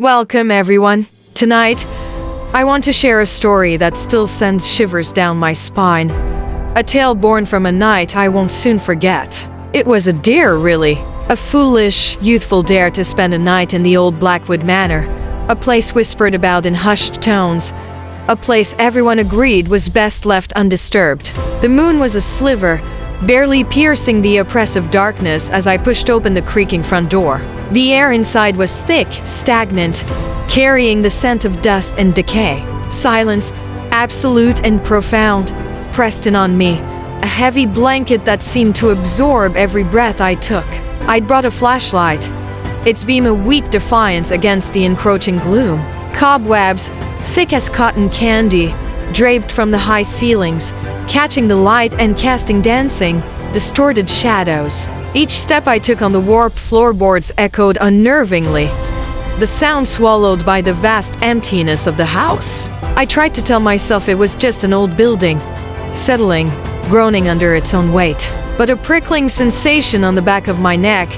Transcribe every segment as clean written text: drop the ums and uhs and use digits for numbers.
Welcome, everyone. Tonight, I want to share a story that still sends shivers down my spine. A tale born from a night I won't soon forget. It was a dare, really. A foolish, youthful dare to spend a night in the old Blackwood Manor. A place whispered about in hushed tones. A place everyone agreed was best left undisturbed. The moon was a sliver, barely piercing the oppressive darkness as I pushed open the creaking front door. The air inside was thick, stagnant, carrying the scent of dust and decay. Silence, absolute and profound, pressed in on me, a heavy blanket that seemed to absorb every breath I took. I'd brought a flashlight, its beam a weak defiance against the encroaching gloom. Cobwebs, thick as cotton candy, draped from the high ceilings, catching the light and casting dancing, distorted shadows. Each step I took on the warped floorboards echoed unnervingly, the sound swallowed by the vast emptiness of the house. I tried to tell myself it was just an old building, settling, groaning under its own weight. But a prickling sensation on the back of my neck,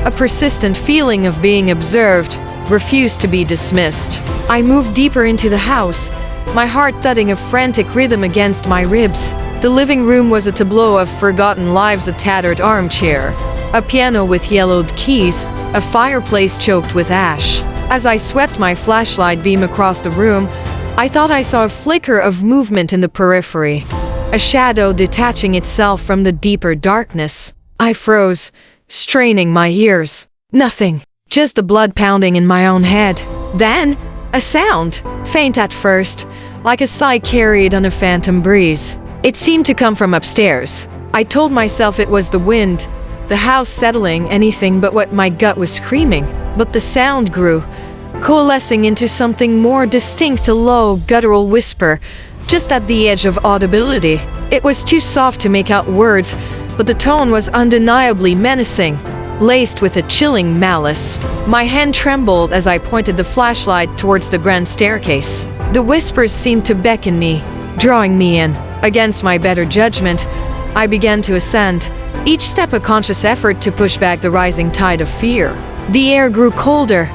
a persistent feeling of being observed, refused to be dismissed. I moved deeper into the house, my heart thudding a frantic rhythm against my ribs. The living room was a tableau of forgotten lives, a tattered armchair, a piano with yellowed keys, a fireplace choked with ash. As I swept my flashlight beam across the room, I thought I saw a flicker of movement in the periphery, a shadow detaching itself from the deeper darkness. I froze, straining my ears. Nothing, just the blood pounding in my own head. Then, a sound, faint at first, like a sigh carried on a phantom breeze. It seemed to come from upstairs. I told myself it was the wind, the house settling, anything but what my gut was screaming. But the sound grew, coalescing into something more distinct, a low, guttural whisper, just at the edge of audibility. It was too soft to make out words, but the tone was undeniably menacing, laced with a chilling malice. My hand trembled as I pointed the flashlight towards the grand staircase. The whispers seemed to beckon me, drawing me in. Against my better judgment, I began to ascend, each step a conscious effort to push back the rising tide of fear. The air grew colder,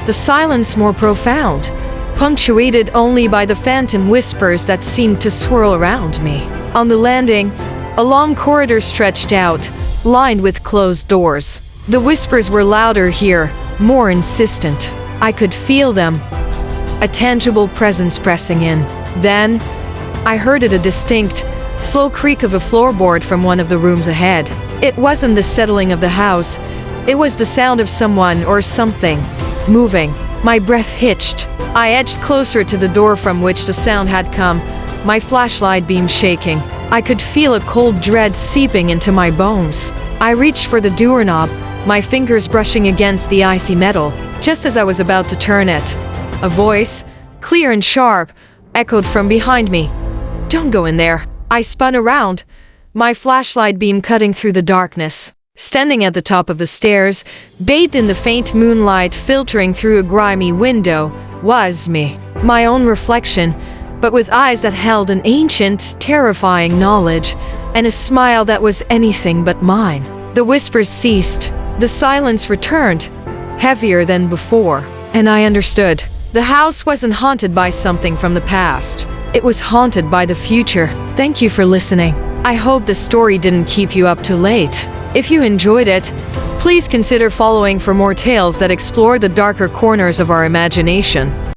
the silence more profound, punctuated only by the phantom whispers that seemed to swirl around me. On the landing, a long corridor stretched out, lined with closed doors. The whispers were louder here, more insistent. I could feel them, a tangible presence pressing in. Then, I heard a distinct, slow creak of a floorboard from one of the rooms ahead. It wasn't the settling of the house, it was the sound of someone or something moving. My breath hitched. I edged closer to the door from which the sound had come, my flashlight beam shaking. I could feel a cold dread seeping into my bones. I reached for the doorknob, my fingers brushing against the icy metal. Just as I was about to turn it, a voice, clear and sharp, echoed from behind me. "Don't go in there." I spun around, my flashlight beam cutting through the darkness. Standing at the top of the stairs, bathed in the faint moonlight filtering through a grimy window, was me. My own reflection, but with eyes that held an ancient, terrifying knowledge, and a smile that was anything but mine. The whispers ceased. The silence returned, heavier than before, and I understood. The house wasn't haunted by something from the past. It was haunted by the future. Thank you for listening. I hope the story didn't keep you up too late. If you enjoyed it, please consider following for more tales that explore the darker corners of our imagination.